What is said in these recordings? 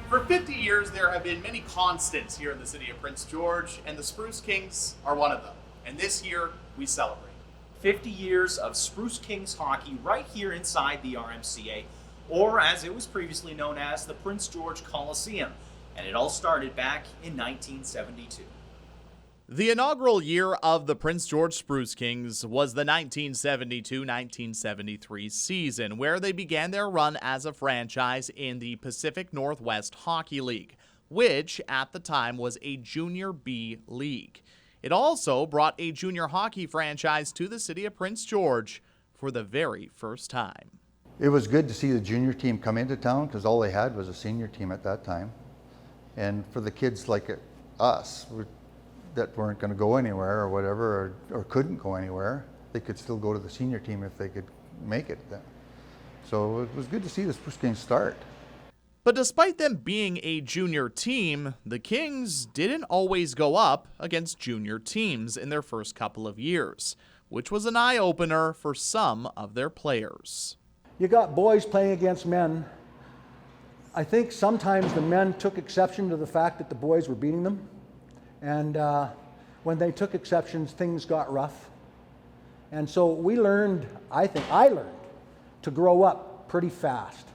For 50 years, there have been many constants here in the city of Prince George, and the Spruce Kings are one of them. And this year, we celebrate. 50 years of Spruce Kings hockey right here inside the RMCA, or as it was previously known as, the Prince George Coliseum. And it all started back in 1972. The inaugural year of the Prince George Spruce Kings was the 1972-1973 season, where they began their run as a franchise in the Pacific Northwest Hockey League, which at the time was a Junior B league. It also brought a junior hockey franchise to the city of Prince George for the very first time. It was good to see the junior team come into town because all they had was a senior team at that time. And for the kids like us, that weren't going to go anywhere or whatever, or couldn't go anywhere, they could still go to the senior team if they could make it then. So it was good to see the Spruce Kings start. But despite them being a junior team, the Kings didn't always go up against junior teams in their first couple of years, which was an eye-opener for some of their players. You got boys playing against men. I think sometimes the men took exception to the fact that the boys were beating them. And when they took exceptions, things got rough. And so we learned, I learned, to grow up pretty fast.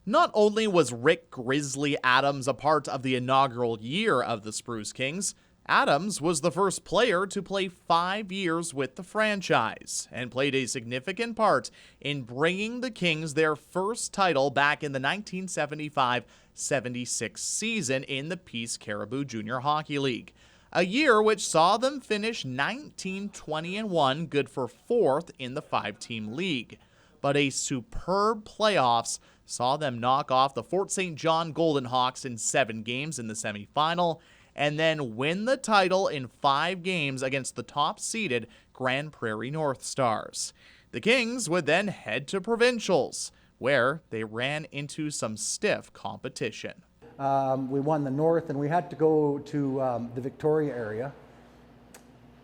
Not only was Rick Grizzly Adams a part of the inaugural year of the Spruce Kings, Adams was the first player to play 5 years with the franchise and played a significant part in bringing the Kings their first title back in the 1975-76 season in the Peace Caribou Junior Hockey League, a year which saw them finish 19-20-1, good for 4th in the 5-team league. But a superb playoffs saw them knock off the Fort St. John Golden Hawks in 7 games in the semifinal, and then win the title in 5 games against the top-seeded Grand Prairie North Stars. The Kings would then head to provincials, where they ran into some stiff competition. We won the North, and we had to go to the Victoria area.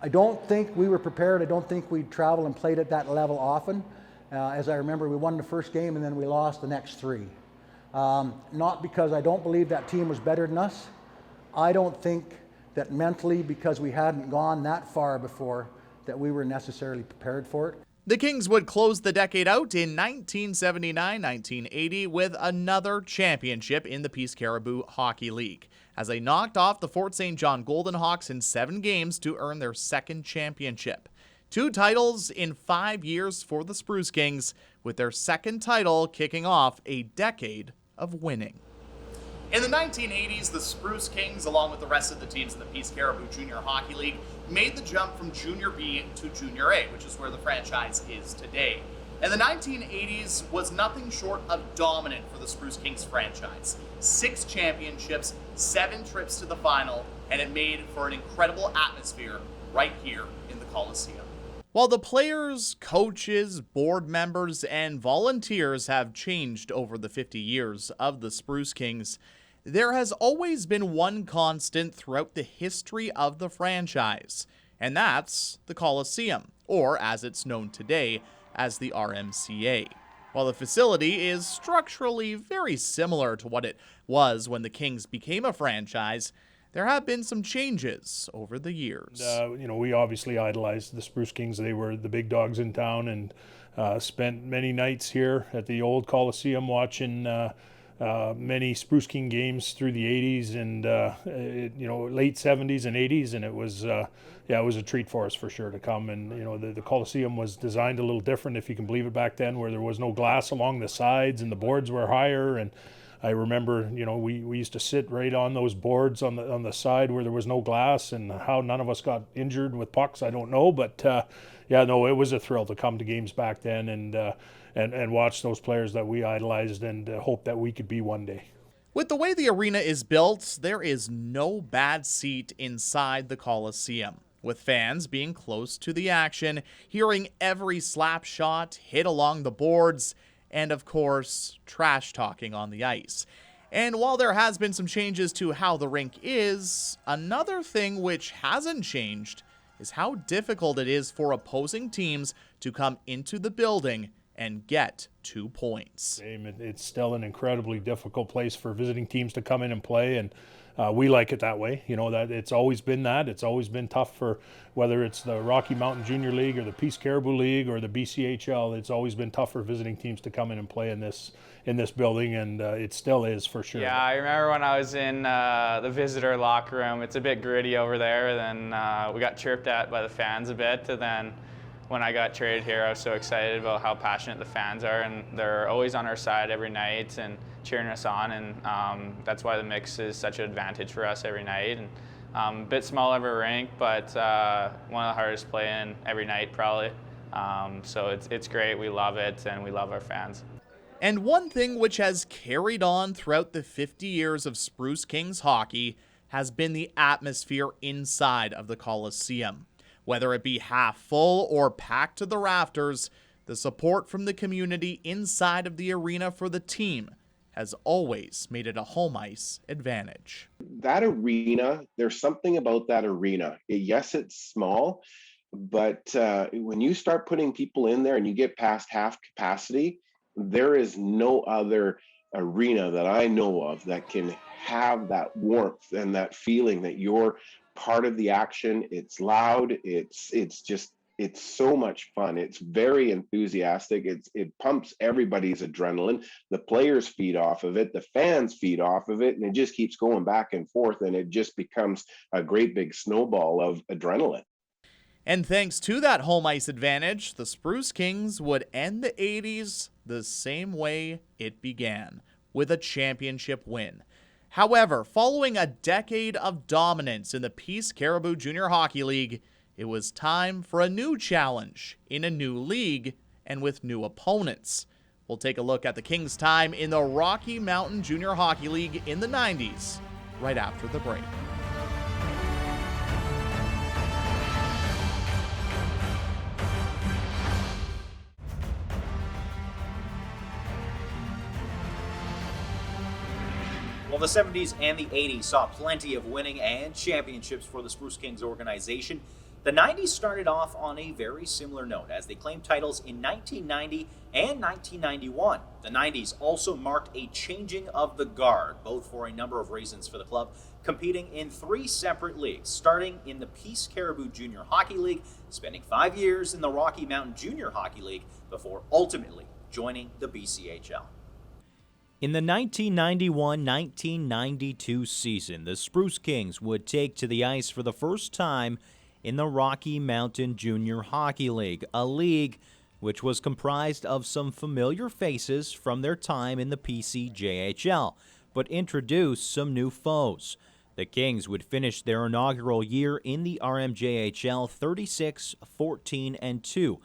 I don't think we were prepared. I don't think we'd travel and played at that level often. As I remember, we won the first game, and then we lost the next 3. Not because I don't believe that team was better than us. I don't think that mentally, because we hadn't gone that far before, that we were necessarily prepared for it. The Kings would close the decade out in 1979-1980 with another championship in the Peace Caribou Hockey League, as they knocked off the Fort St. John Golden Hawks in 7 games to earn their second championship. 2 titles in 5 years for the Spruce Kings, with their second title kicking off a decade of winning. In the 1980s, the Spruce Kings, along with the rest of the teams in the Peace Caribou Junior Hockey League, made the jump from Junior B to Junior A, which is where the franchise is today. And the 1980s was nothing short of dominant for the Spruce Kings franchise. 6 championships, 7 trips to the final, and it made for an incredible atmosphere right here in the Coliseum. While the players, coaches, board members, and volunteers have changed over the 50 years of the Spruce Kings, there has always been one constant throughout the history of the franchise, and that's the Coliseum, or as it's known today as the RMCA. While the facility is structurally very similar to what it was when the Kings became a franchise, there have been some changes over the years. We obviously idolized the Spruce Kings. They were the big dogs in town, and spent many nights here at the old Coliseum watching many Spruce King games through the 80s and late 70s and 80s, and it was it was a treat for us for sure to come. And the Coliseum was designed a little different, if you can believe it, back then, where there was no glass along the sides and the boards were higher. And I remember, we used to sit right on those boards on the side where there was no glass, and how none of us got injured with pucks, I don't know. But it was a thrill to come to games back then and watch those players that we idolized and hope that we could be one day. With the way the arena is built, there is no bad seat inside the Coliseum, with fans being close to the action, hearing every slap shot hit along the boards, and of course, trash talking on the ice. And while there has been some changes to how the rink is, another thing which hasn't changed is how difficult it is for opposing teams to come into the building and get 2 points. It's still an incredibly difficult place for visiting teams to come in and play, and we like it that way. You know, that it's always been that. It's always been tough for whether it's the Rocky Mountain Junior League or the Peace Caribou League or the BCHL. It's always been tough for visiting teams to come in and play in this building, and it still is for sure. Yeah, I remember when I was in the visitor locker room. It's a bit gritty over there. Then we got chirped at by the fans a bit, and then when I got traded here, I was so excited about how passionate the fans are, and they're always on our side every night and cheering us on, and that's why the mix is such an advantage for us every night. And a bit small of a rink, but one of the hardest to play in every night probably. So it's great. We love it, and we love our fans. And one thing which has carried on throughout the 50 years of Spruce Kings hockey has been the atmosphere inside of the Coliseum. Whether it be half full or packed to the rafters, the support from the community inside of the arena for the team has always made it a home ice advantage. That arena, there's something about that arena. Yes, it's small, but when you start putting people in there and you get past half capacity, there is no other arena that I know of that can have that warmth and that feeling that you're part of the action. It's loud. It's so much fun. It's very enthusiastic. It pumps everybody's adrenaline. The players feed off of it. The fans feed off of it, and it just keeps going back and forth, and it just becomes a great big snowball of adrenaline. And thanks to that home ice advantage, the Spruce Kings would end the 80s the same way it began, with a championship win. However, following a decade of dominance in the Peace Caribou Junior Hockey League, it was time for a new challenge in a new league and with new opponents. We'll take a look at the Kings' time in the Rocky Mountain Junior Hockey League in the 90s right after the break. Well, the 70s and the 80s saw plenty of winning and championships for the Spruce Kings organization. The 90s started off on a very similar note as they claimed titles in 1990 and 1991. The 90s also marked a changing of the guard, both for a number of reasons for the club, competing in 3 separate leagues, starting in the Peace Caribou Junior Hockey League, spending 5 years in the Rocky Mountain Junior Hockey League before ultimately joining the BCHL. In the 1991-1992 season, the Spruce Kings would take to the ice for the first time in the Rocky Mountain Junior Hockey League, a league which was comprised of some familiar faces from their time in the PCJHL, but introduced some new foes. The Kings would finish their inaugural year in the RMJHL 36-14-2,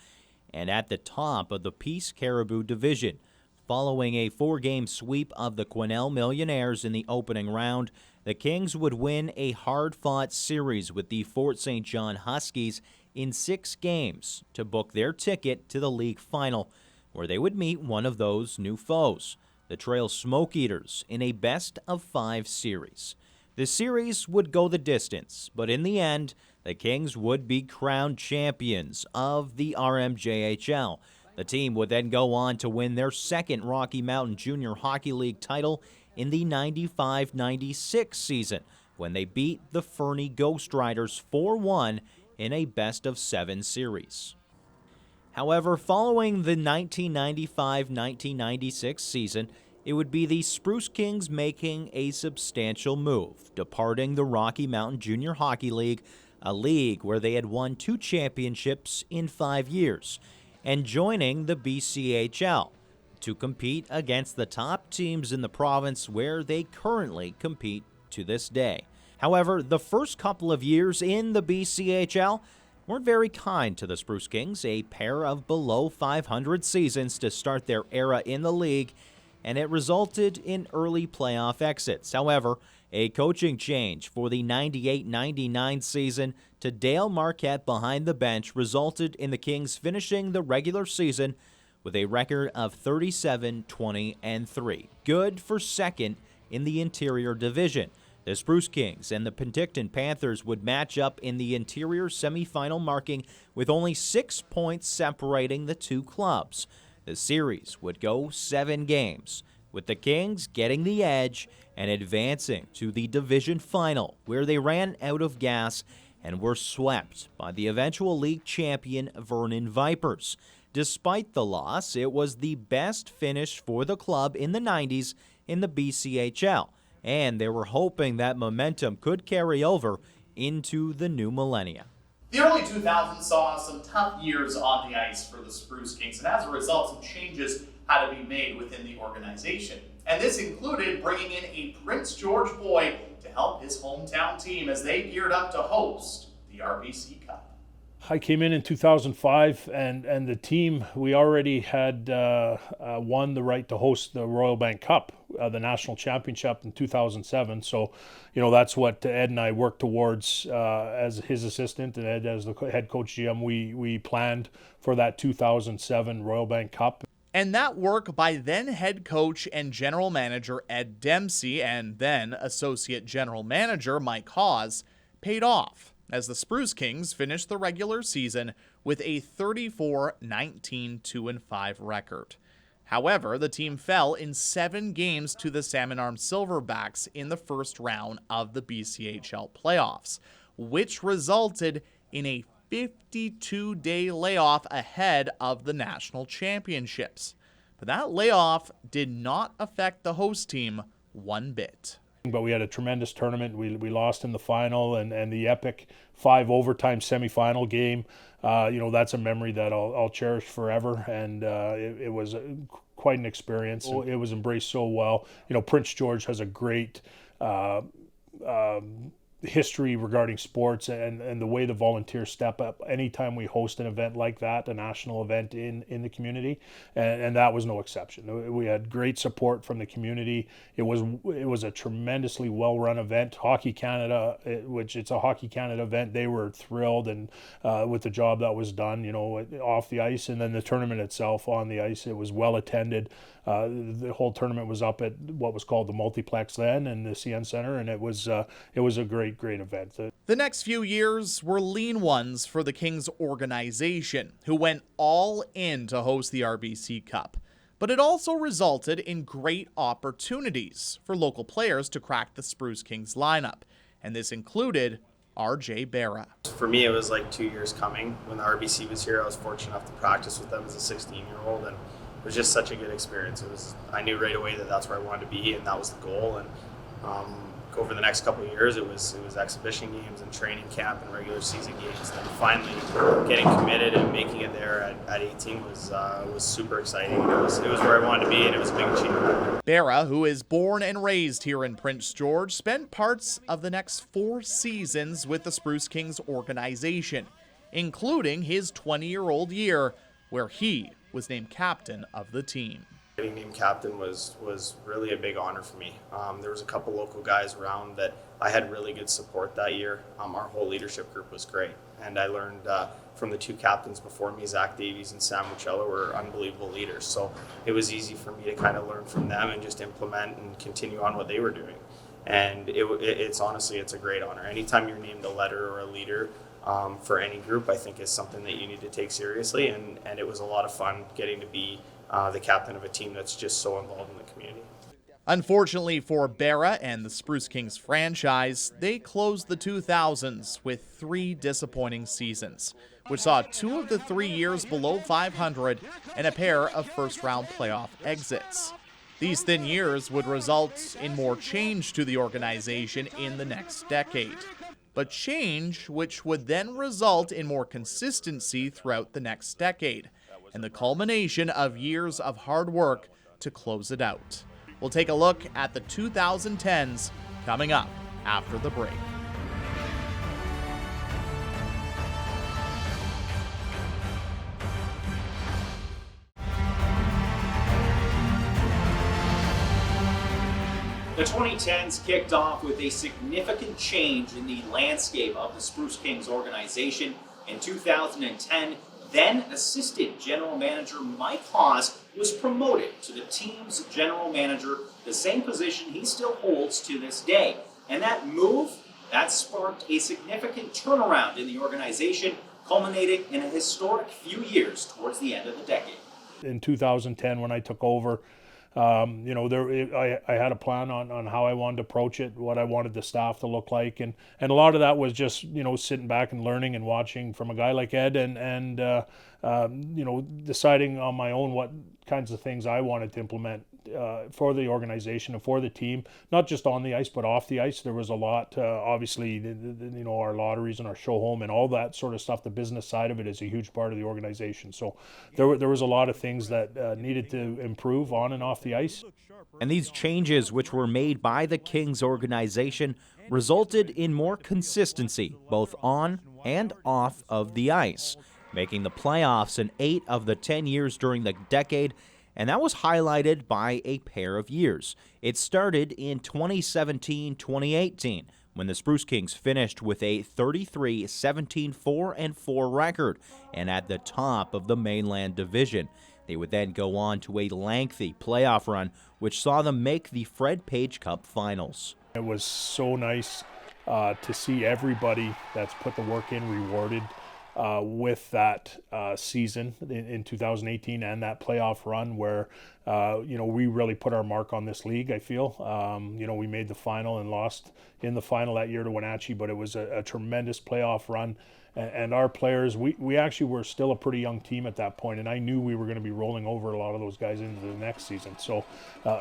and at the top of the Peace Caribou division. Following a 4-game sweep of the Quesnel Millionaires in the opening round, the Kings would win a hard-fought series with the Fort St. John Huskies in 6 games to book their ticket to the league final, where they would meet one of those new foes, the Trail Smoke Eaters, in a best-of-5 series. The series would go the distance, but in the end, the Kings would be crowned champions of the RMJHL. The team would then go on to win their second Rocky Mountain Junior Hockey League title in the 95-96 season, when they beat the Fernie Ghost Riders 4-1 in a best-of-7 series. However, following the 1995-1996 season, it would be the Spruce Kings making a substantial move, departing the Rocky Mountain Junior Hockey League, a league where they had won 2 championships in 5 years, and joining the BCHL to compete against the top teams in the province where they currently compete to this day. However, the first couple of years in the BCHL weren't very kind to the Spruce Kings, a pair of below 500 seasons to start their era in the league, and it resulted in early playoff exits. However, a coaching change for the 98-99 season to Dale Marquette behind the bench resulted in the Kings finishing the regular season with a record of 37-20-3, good for second in the Interior Division. The Spruce Kings and the Penticton Panthers would match up in the Interior semifinal, marking with only 6 points separating the two clubs. The series would go 7 games, with the Kings getting the edge and advancing to the division final, where they ran out of gas and were swept by the eventual league champion Vernon Vipers. Despite the loss, it was the best finish for the club in the 90s in the BCHL, and they were hoping that momentum could carry over into the new millennia. The early 2000s saw some tough years on the ice for the Spruce Kings, and as a result, some changes had to be made within the organization. And this included bringing in a Prince George boy to help his hometown team as they geared up to host the RBC Cup. I came in 2005, and the team, we already had won the right to host the Royal Bank Cup, the national championship in 2007. So, that's what Ed and I worked towards as his assistant, and Ed as the head coach GM. We planned for that 2007 Royal Bank Cup. And that work by then head coach and general manager Ed Dempsey and then associate general manager Mike Hawes paid off, as the Spruce Kings finished the regular season with a 34-19-2-5 record. However, the team fell in 7 games to the Salmon Arm Silverbacks in the first round of the BCHL playoffs, which resulted in a 52-day layoff ahead of the national championships. But that layoff did not affect the host team one bit. But we had a tremendous tournament. We lost in the final, and the epic 5 overtime semifinal game. That's a memory that I'll cherish forever, and it was quite an experience. It was embraced so well. Prince George has a great history regarding sports, and the way the volunteers step up anytime we host an event like that, a national event in the community, and that was no exception. We had great support from the community. It was a tremendously well-run event. Hockey Canada, which it's a Hockey Canada event, they were thrilled and with the job that was done, off the ice, and then the tournament itself on the ice. It was well attended. The whole tournament was up at what was called the multiplex then, and the CN Center, and it was a great event. The next few years were lean ones for the Kings organization, who went all in to host the RBC Cup. But it also resulted in great opportunities for local players to crack the Spruce Kings lineup, and this included RJ Berra. For me, it was like 2 years coming. When the RBC was here, I was fortunate enough to practice with them as a 16-year-old, and it was just such a good experience. I knew right away that that's where I wanted to be, and that was the goal. And over the next couple of years, it was exhibition games and training camp and regular season games. And then finally getting committed and making it there at 18 was super exciting. It was where I wanted to be, and it was a big achievement. Berra, who is born and raised here in Prince George, spent parts of the next 4 seasons with the Spruce Kings organization, including his 20-year-old year, where he was named captain of the team. Getting named captain was really a big honor for me. There was a couple local guys around that I had really good support that year. Our whole leadership group was great, and I learned from the 2 captains before me, Zach Davies and Sam Muccello, were unbelievable leaders. So it was easy for me to kind of learn from them and just implement and continue on what they were doing. And it's honestly, it's a great honor. Anytime you're named a leader or a leader for any group, I think is something that you need to take seriously. And it was a lot of fun getting to be the captain of a team that's just so involved in the community. Unfortunately for Berra and the Spruce Kings franchise, they closed the 2000s with 3 disappointing seasons, which saw 2 of the 3 years below 500 and a pair of first-round playoff exits. These thin years would result in more change to the organization in the next decade, but change which would then result in more consistency throughout the next decade, and the culmination of years of hard work to close it out. We'll take a look at the 2010s coming up after the break. The 2010s kicked off with a significant change in the landscape of the Spruce Kings organization. In 2010, then assistant general manager Mike Hawes was promoted to the team's general manager, the same position he still holds to this day. And that move, that sparked a significant turnaround in the organization, culminating in a historic few years towards the end of the decade. In 2010, when I took over, I had a plan on how I wanted to approach it, what I wanted the staff to look like, and a lot of that was just sitting back and learning and watching from a guy like Ed, and deciding on my own what kinds of things I wanted to implement for the organization and for the team, not just on the ice but off the ice. There was a lot, obviously, our lotteries and our show home and all that sort of stuff. The business side of it is a huge part of the organization. So there was a lot of things that needed to improve on and off the ice. And these changes, which were made by the Kings organization, resulted in more consistency, both on and off of the ice, making the playoffs in 8 of the 10 years during the decade, and that was highlighted by a pair of years. It started in 2017-2018, when the Spruce Kings finished with a 33-17-4-4 record and at the top of the mainland division. They would then go on to a lengthy playoff run, which saw them make the Fred Page Cup finals. It was so nice to see everybody that's put the work in rewarded with that season in 2018 and that playoff run where, we really put our mark on this league, I feel. We made the final and lost in the final that year to Wenatchee, but it was a tremendous playoff run. And our players, we actually were still a pretty young team at that point, and I knew we were going to be rolling over a lot of those guys into the next season. So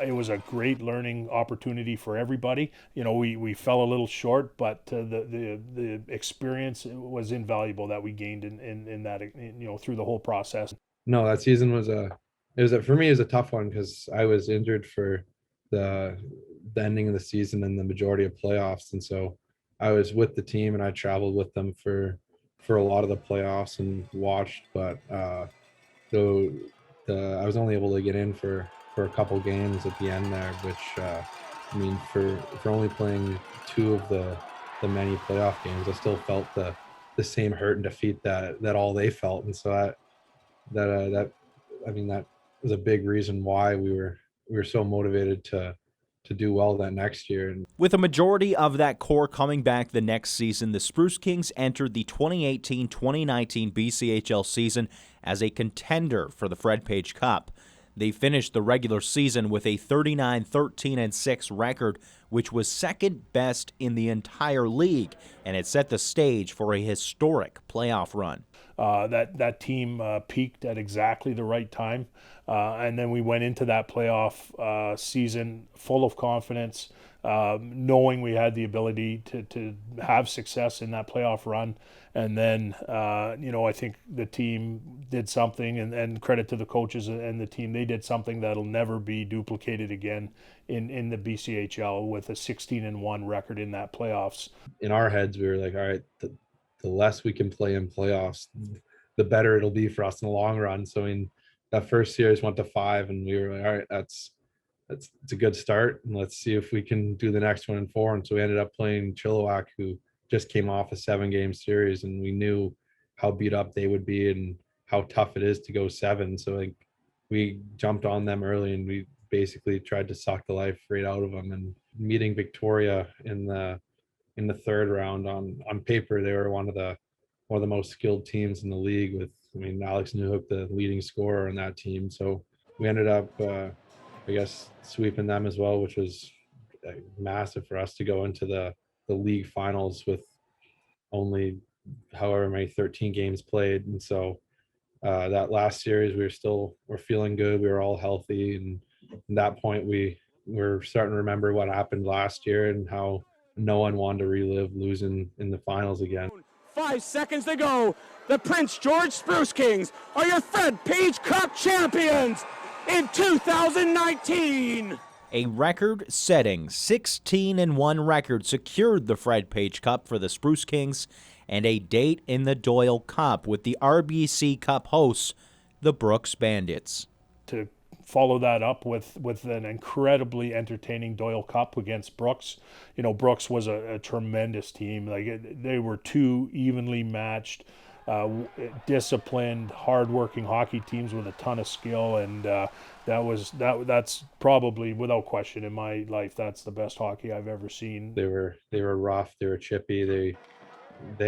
it was a great learning opportunity for everybody. We fell a little short, but the experience was invaluable that we gained in that, through the whole process. No, that season was for me, it was a tough one because I was injured for the ending of the season and the majority of playoffs, and so I was with the team and I traveled with them for a lot of the playoffs and watched, but I was only able to get in for a couple games at the end there, which for only playing 2 of the many playoff games, I still felt the same hurt and defeat that all they felt, and so that was a big reason why we were so motivated to do well that next year. With a majority of that core coming back the next season, the Spruce Kings entered the 2018-2019 BCHL season as a contender for the Fred Page Cup. They finished the regular season with a 39-13-6 record, which was second best in the entire league, and it set the stage for a historic playoff run. That team peaked at exactly the right time, and then we went into that playoff season full of confidence, knowing we had the ability to have success in that playoff run. And then, I think the team did something, and credit to the coaches and the team, they did something that'll never be duplicated again in the BCHL with a 16-1 record in that playoffs. In our heads, we were like, all right, the less we can play in playoffs, the better it'll be for us in the long run. So that first series went to 5, and we were like, all right, it's a good start, and let's see if we can do the next one in 4. And so we ended up playing Chilliwack, who just came off a 7-game series, and we knew how beat up they would be and how tough it is to go 7. So we jumped on them early, and we basically tried to suck the life right out of them. And meeting Victoria in the 3rd round, on paper they were one of the most skilled teams in the league, with Alex Newhook, the leading scorer on that team. So we ended up sweeping them as well, which was massive for us to go into the league finals with only however many 13 games played. And so that last series we're feeling good, we were all healthy, and at that point we were starting to remember what happened last year and how no one wanted to relive losing in the finals again. 5 seconds to go. The Prince George Spruce Kings are your Fred Page Cup champions in 2019. A record-setting 16-1 record secured the Fred Page Cup for the Spruce Kings and a date in the Doyle Cup with the RBC Cup hosts, the Brooks Bandits. To follow that up with an incredibly entertaining Doyle Cup against Brooks. Brooks was a tremendous team. They were 2 evenly matched, disciplined, hardworking hockey teams with a ton of skill, and that's probably, without question, in my life, that's the best hockey I've ever seen. They were rough, they were chippy, they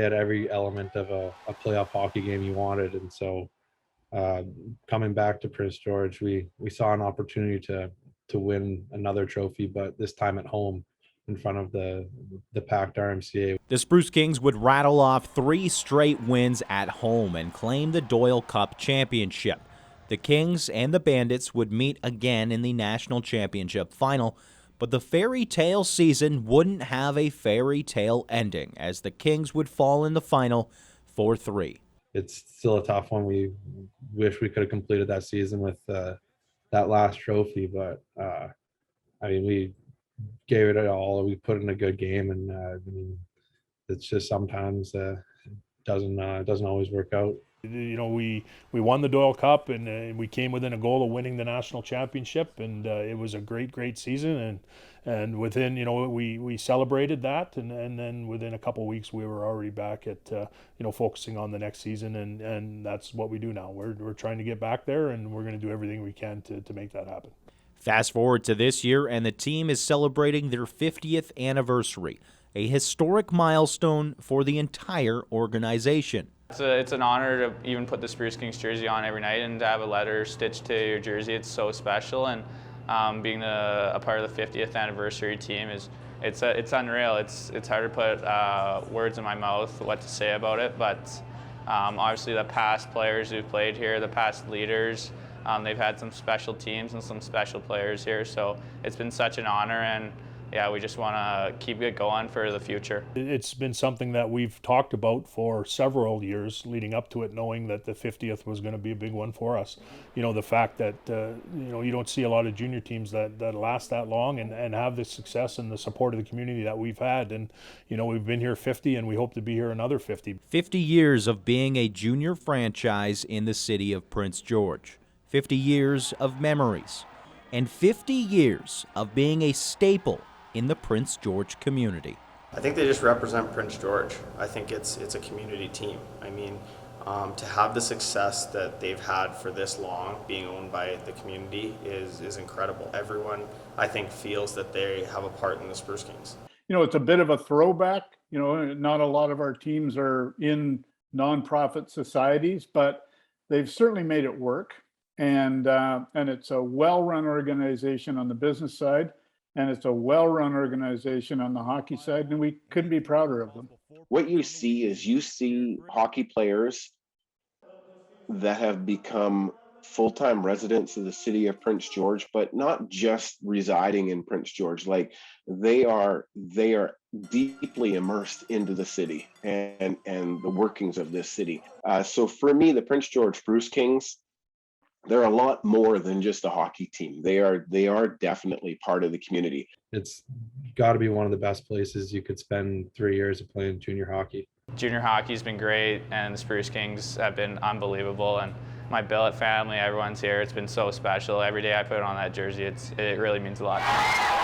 had every element of a playoff hockey game you wanted, and so coming back to Prince George, we saw an opportunity to win another trophy, but this time at home in front of the packed RMCA. The Spruce Kings would rattle off 3 straight wins at home and claim the Doyle Cup championship. The Kings and the Bandits would meet again in the national championship final, but the fairy tale season wouldn't have a fairy tale ending, as the Kings would fall in the final 4-3. It's still a tough one. We wish we could have completed that season with that last trophy, but I mean, we gave it all. We put in a good game, and I mean, it's just sometimes doesn't always work out. You know, we won the Doyle Cup, and we came within a goal of winning the national championship, and it was a great season. And within, you know, we celebrated that, and then within a couple of weeks we were already back at you know, focusing on the next season, and that's what we do now. We're trying to get back there, and we're going to do everything we can to make that happen. Fast forward to this year, and the team is celebrating their 50th anniversary, a historic milestone for the entire organization. It's an honor to even put the Spruce Kings jersey on every night and to have a letter stitched to your jersey. It's so special, and being a part of the 50th anniversary team it's unreal. It's hard to put words in my mouth what to say about it, but obviously the past players who've played here, the past leaders, they've had some special teams and some special players here, so it's been such an honor, and yeah, we just want to keep it going for the future. It's been something that we've talked about for several years leading up to it, knowing that the 50th was going to be a big one for us. You know, the fact that you know, you don't see a lot of junior teams that last that long and have the success and the support of the community that we've had. And you know, we've been here 50, and we hope to be here another 50. 50 years of being a junior franchise in the city of Prince George. 50 years of memories. And 50 years of being a staple in the Prince George community. I think they just represent Prince George. I think it's a community team. I mean, to have the success that they've had for this long, being owned by the community, is incredible. Everyone, I think, feels that they have a part in the Spruce Kings. You know, it's a bit of a throwback. You know, not a lot of our teams are in nonprofit societies, but they've certainly made it work. And it's a well-run organization on the business side, and it's a well-run organization on the hockey side, and we couldn't be prouder of them. What you see hockey players that have become full-time residents of the city of Prince George, but not just residing in Prince George. Like they are deeply immersed into the city and the workings of this city. So for me, the Prince George Spruce Kings, they're a lot more than just a hockey team. They are definitely part of the community. It's got to be one of the best places you could spend 3 years of playing junior hockey. Junior hockey's been great, and the Spruce Kings have been unbelievable. And my billet family, everyone's here. It's been so special. Every day I put on that jersey, it really means a lot to me.